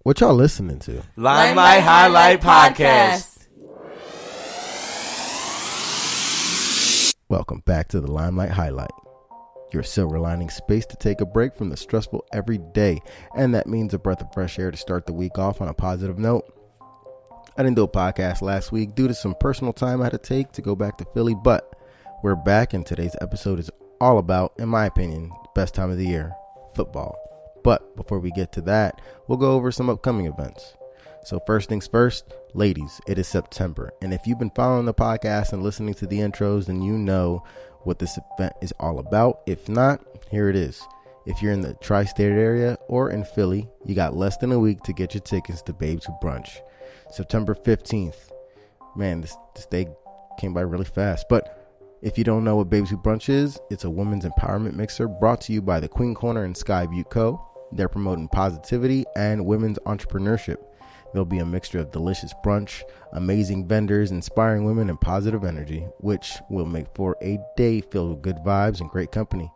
What y'all listening to? Limelight Highlight Podcast. Welcome back to the Limelight Highlight, your silver lining space to take a break from the stressful everyday, and that means a breath of fresh air to start the week off on a positive note. I didn't do a podcast last week due to some personal time I had to take to go back to Philly, but we're back, and today's episode is all about, in my opinion, the best time of the year, football. But before we get to that, we'll go over some upcoming events. So first things first, ladies, it is September. And if you've been following the podcast and listening to the intros, then you know what this event is all about. If not, here it is. If you're in the tri-state area or in Philly, you got less than a week to get your tickets to Babes Who Brunch. September 15th. Man, this day came by really fast. But if you don't know what Babes Who Brunch is, it's a women's empowerment mixer brought to you by the Queen Corner and Sky View Co. They're promoting positivity and women's entrepreneurship. There'll be a mixture of delicious brunch, amazing vendors, inspiring women, and positive energy, which will make for a day filled with good vibes and great company.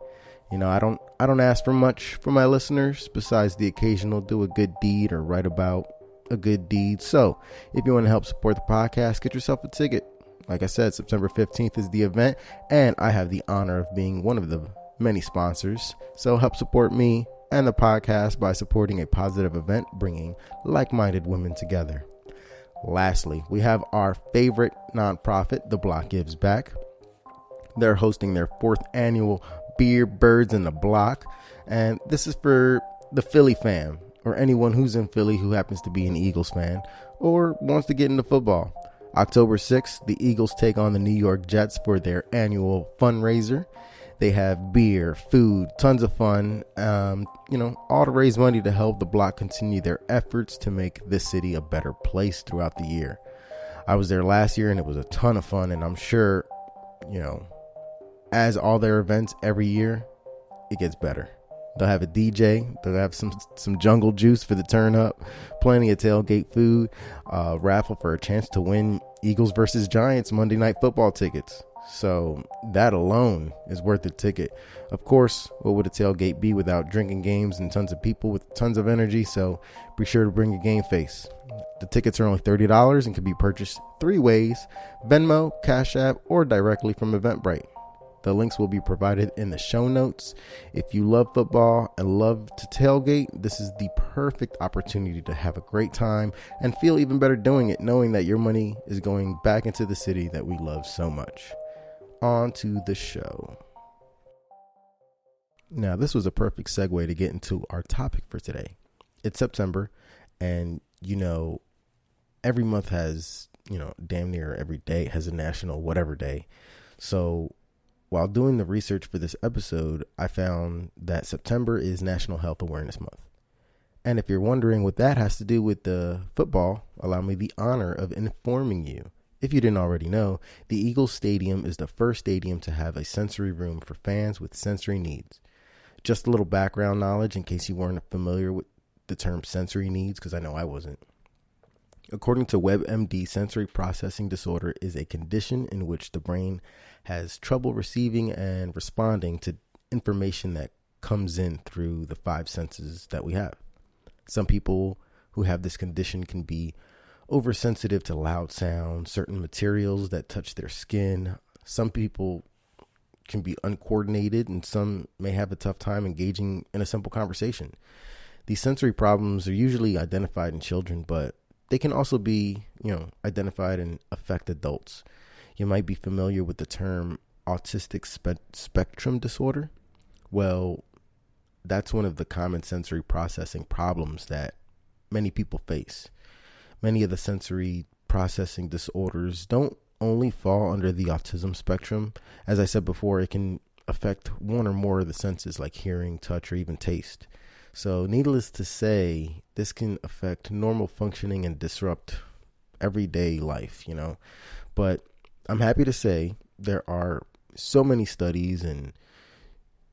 You know, I don't ask for much from my listeners besides the occasional do a good deed or write about a good deed. So if you want to help support the podcast, get yourself a ticket. Like I said, September 15th is the event, and I have the honor of being one of the many sponsors. So help support me and the podcast by supporting a positive event bringing like-minded women together. Lastly, we have our favorite nonprofit, The Block Gives Back. They're hosting their 4th annual Beer Birds in the Block, and this is for the Philly fam, or anyone who's in Philly who happens to be an Eagles fan or wants to get into football. October 6th, the Eagles take on the New York Jets for their annual fundraiser. They have beer, food, tons of fun, all to raise money to help the Block continue their efforts to make this city a better place throughout the year. I was there last year and it was a ton of fun, and I'm sure, as all their events every year, it gets better. They'll have a DJ, they'll have some jungle juice for the turn up, plenty of tailgate food, raffle for a chance to win Eagles versus Giants Monday Night Football tickets. So that alone is worth the ticket. Of course, what would a tailgate be without drinking games and tons of people with tons of energy? So be sure to bring a game face. The tickets are only $30 and can be purchased 3 ways: Venmo, Cash App, or directly from Eventbrite. The links will be provided in the show notes. If you love football and love to tailgate, this is the perfect opportunity to have a great time and feel even better doing it, knowing that your money is going back into the city that we love so much. On to the show. Now, this was a perfect segue to get into our topic for today. It's September, and every month has, damn near every day has a national whatever day. So while doing the research for this episode, I found that September is National Health Awareness Month. And if you're wondering what that has to do with the football, allow me the honor of informing you. If you didn't already know, the Eagles Stadium is the first stadium to have a sensory room for fans with sensory needs. Just a little background knowledge in case you weren't familiar with the term sensory needs, because I know I wasn't. According to WebMD, sensory processing disorder is a condition in which the brain has trouble receiving and responding to information that comes in through the 5 senses that we have. Some people who have this condition can be oversensitive to loud sounds, certain materials that touch their skin. Some people can be uncoordinated, and some may have a tough time engaging in a simple conversation. These sensory problems are usually identified in children, but they can also be, identified and affect adults. You might be familiar with the term autistic spectrum disorder. Well, that's one of the common sensory processing problems that many people face. Many of the sensory processing disorders don't only fall under the autism spectrum. As I said before, it can affect one or more of the senses like hearing, touch, or even taste. So needless to say, this can affect normal functioning and disrupt everyday life, But I'm happy to say there are so many studies and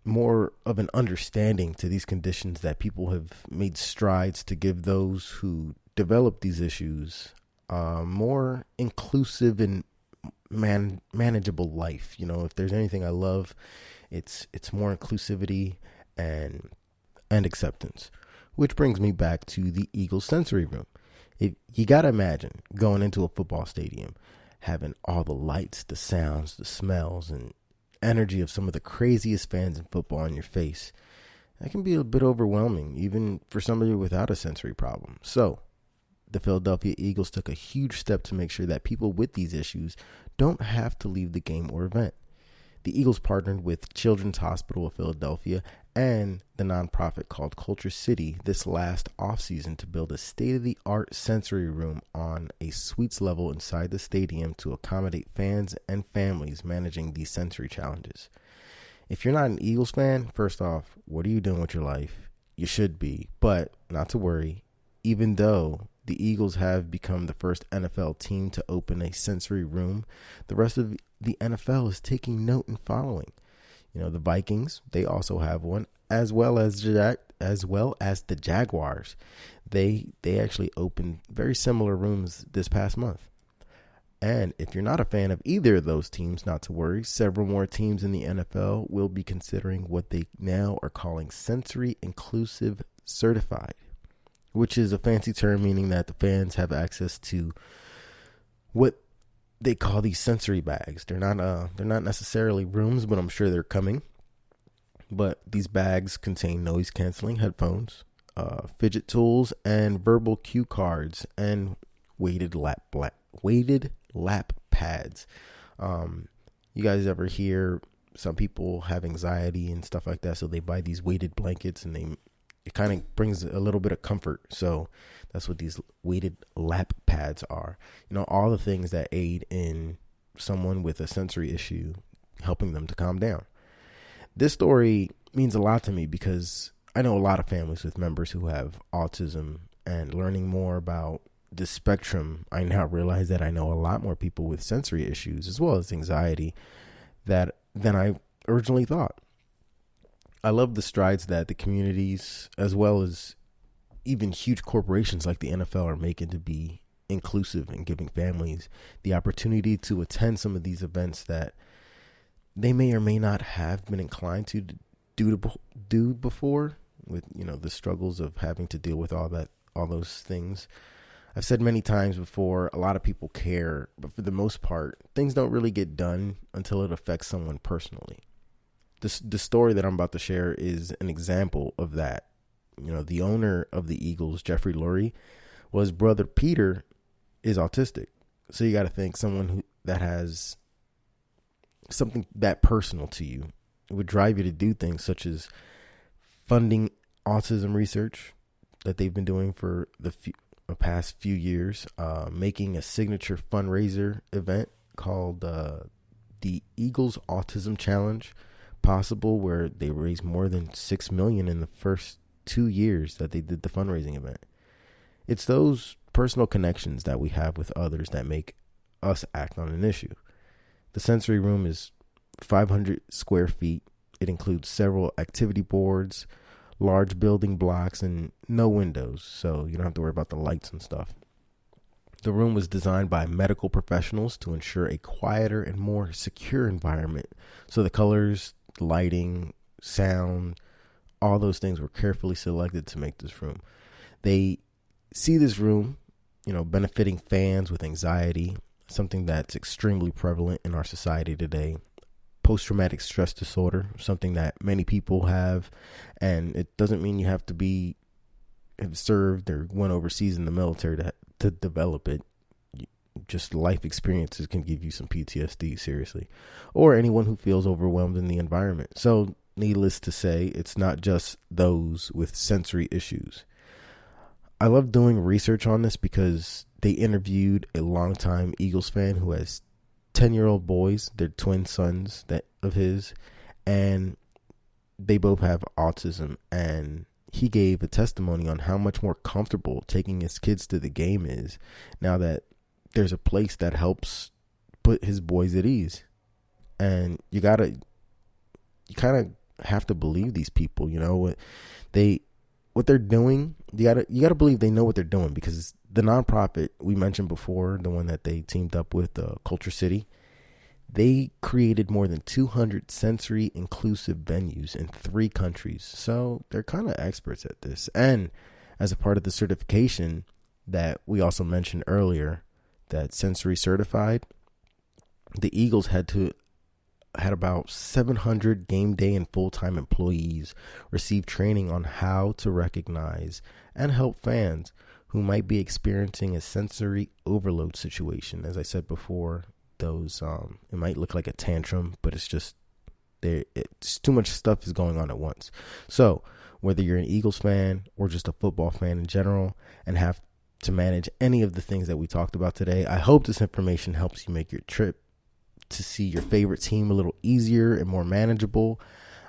more of an understanding to these conditions that people have made strides to give those who develop these issues more inclusive and manageable life. If there's anything I love, it's more inclusivity and acceptance. which brings me back to the Eagles sensory room. You got to imagine going into a football stadium, having all the lights, the sounds, the smells, and energy of some of the craziest fans in football in your face. That can be a bit overwhelming, even for somebody without a sensory problem. So, the Philadelphia Eagles took a huge step to make sure that people with these issues don't have to leave the game or event. The Eagles partnered with Children's Hospital of Philadelphia and the nonprofit called Culture City this last offseason to build a state-of-the-art sensory room on a suites level inside the stadium to accommodate fans and families managing these sensory challenges. If you're not an Eagles fan, first off, what are you doing with your life? You should be, but not to worry. Even though the Eagles have become the first NFL team to open a sensory room, the rest of the NFL is taking note and following. The Vikings, they also have one, as well as the Jaguars. They actually opened very similar rooms this past month. And if you're not a fan of either of those teams, not to worry, several more teams in the NFL will be considering what they now are calling sensory inclusive certified, which is a fancy term meaning that the fans have access to what they call these sensory bags. They're not necessarily rooms, but I'm sure they're coming. But these bags contain noise canceling headphones, fidget tools, and verbal cue cards, and weighted lap pads. You guys ever hear some people have anxiety and stuff like that, so they buy these weighted blankets, and it kind of brings a little bit of comfort. So that's what these weighted lap pads are. All the things that aid in someone with a sensory issue, helping them to calm down. This story means a lot to me because I know a lot of families with members who have autism, and learning more about this spectrum, I now realize that I know a lot more people with sensory issues as well as anxiety than I originally thought. I love the strides that the communities, as well as even huge corporations like the NFL, are making to be inclusive and giving families the opportunity to attend some of these events that they may or may not have been inclined to do before, with the struggles of having to deal with all those things. I've said many times before, a lot of people care, but for the most part, things don't really get done until it affects someone personally. The story that I'm about to share is an example of that. The owner of the Eagles, Jeffrey Lurie, his brother Peter is autistic. So you got to think someone that has something that personal to you, it would drive you to do things such as funding autism research that they've been doing for the past few years, making a signature fundraiser event called the Eagles Autism Challenge possible, where they raised more than $6 million in the first 2 years that they did the fundraising event. It's those personal connections that we have with others that make us act on an issue. The sensory room is 500 square feet. It includes several activity boards, large building blocks, and no windows, so you don't have to worry about the lights and stuff. The room was designed by medical professionals to ensure a quieter and more secure environment. So the colors, lighting, sound, all those things were carefully selected to make this room. They see this room, benefiting fans with anxiety, something that's extremely prevalent in our society today. Post-traumatic stress disorder, something that many people have, and it doesn't mean you have to have served or went overseas in the military to develop it. Just life experiences can give you some PTSD, seriously, or anyone who feels overwhelmed in the environment. So needless to say, it's not just those with sensory issues. I love doing research on this because they interviewed a longtime Eagles fan who has 10-year-old boys. They're twin sons of his, and they both have autism, and he gave a testimony on how much more comfortable taking his kids to the game is now that there's a place that helps put his boys at ease. And you kind of have to believe these people, what they're doing. You gotta believe they know what they're doing, because the nonprofit we mentioned before, the one that they teamed up with, Culture City, They created more than 200 sensory inclusive venues in 3 countries. So they're kind of experts at this. And as a part of the certification that we also mentioned earlier, that sensory certified, the Eagles had about 700 game day and full-time employees receive training on how to recognize and help fans who might be experiencing a sensory overload situation. As I said before, those it might look like a tantrum, but it's just it's too much stuff is going on at once. So whether you're an Eagles fan or just a football fan in general and have to manage any of the things that we talked about today, I hope this information helps you make your trip to see your favorite team a little easier and more manageable.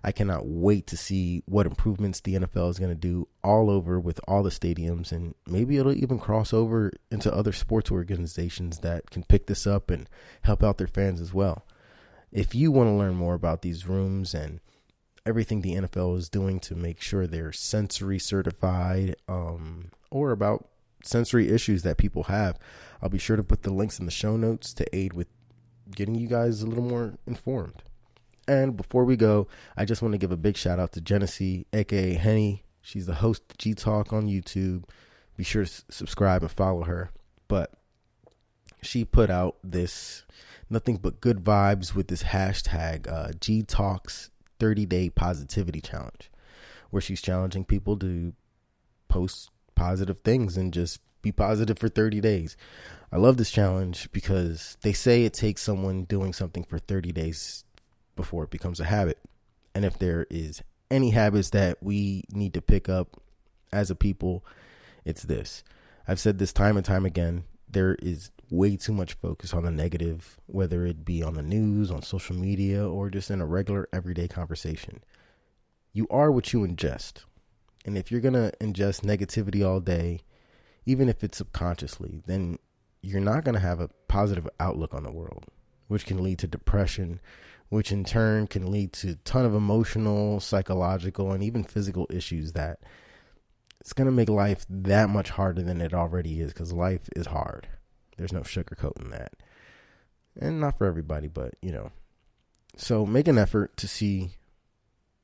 I cannot wait to see what improvements the NFL is going to do all over with all the stadiums, and maybe it'll even cross over into other sports organizations that can pick this up and help out their fans as well. If you want to learn more about these rooms and everything the NFL is doing to make sure they're sensory certified, or about sensory issues that people have, I'll be sure to put the links in the show notes to aid with getting you guys a little more informed. And before we go, I just want to give a big shout out to Genesee, aka Henny. She's the host of GTalk on YouTube. Be sure to subscribe and follow her. But she put out this nothing but good vibes with this hashtag GTalk's 30-day positivity challenge, where she's challenging people to post positive things and just be positive for 30 days. I love this challenge because they say it takes someone doing something for 30 days before it becomes a habit. And if there is any habits that we need to pick up as a people, it's this. I've said this time and time again. There is way too much focus on the negative, whether it be on the news, on social media, or just in a regular everyday conversation. You are what you ingest. And if you're going to ingest negativity all day, even if it's subconsciously, then you're not going to have a positive outlook on the world, which can lead to depression, which in turn can lead to a ton of emotional, psychological, and even physical issues that it's going to make life that much harder than it already is, because life is hard. There's no sugarcoating that. And not for everybody, but, So make an effort to see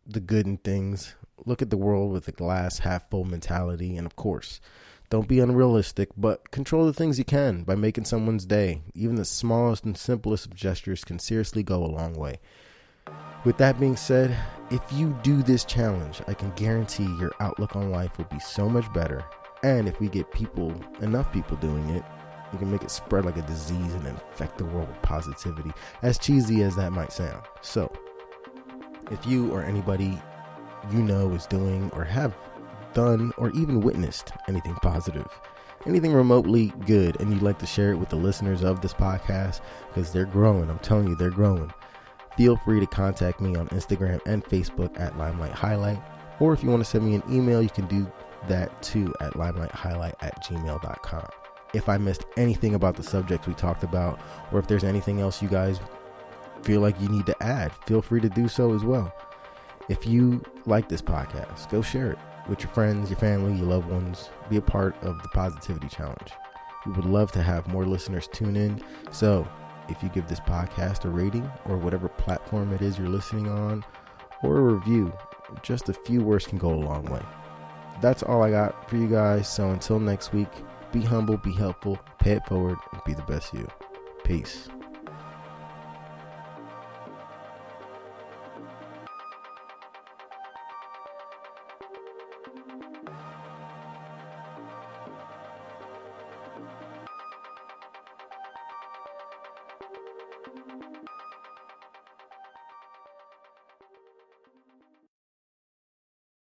the good in things. Look at the world with a glass half full mentality. And of course, don't be unrealistic, but control the things you can by making someone's day. Even the smallest and simplest of gestures can seriously go a long way. With that being said, if you do this challenge, I can guarantee your outlook on life will be so much better. And if we get enough people doing it, we can make it spread like a disease and infect the world with positivity, as cheesy as that might sound. So, if you or anybody you know is doing or have done or even witnessed anything positive, anything remotely good, and you'd like to share it with the listeners of this podcast, because they're growing. I'm telling you, they're growing. Feel free to contact me on Instagram and Facebook at Limelight Highlight, or if you want to send me an email, you can do that too at limelighthhighlight@gmail.com. If I missed anything about the subject we talked about, or if there's anything else you guys feel like you need to add, feel free to do so as well. If you like this podcast, go share it with your friends, your family, your loved ones. Be a part of the Positivity Challenge. We would love to have more listeners tune in. So if you give this podcast a rating or whatever platform it is you're listening on, or a review, just a few words can go a long way. That's all I got for you guys. So until next week, be humble, be helpful, pay it forward, and be the best you. Peace.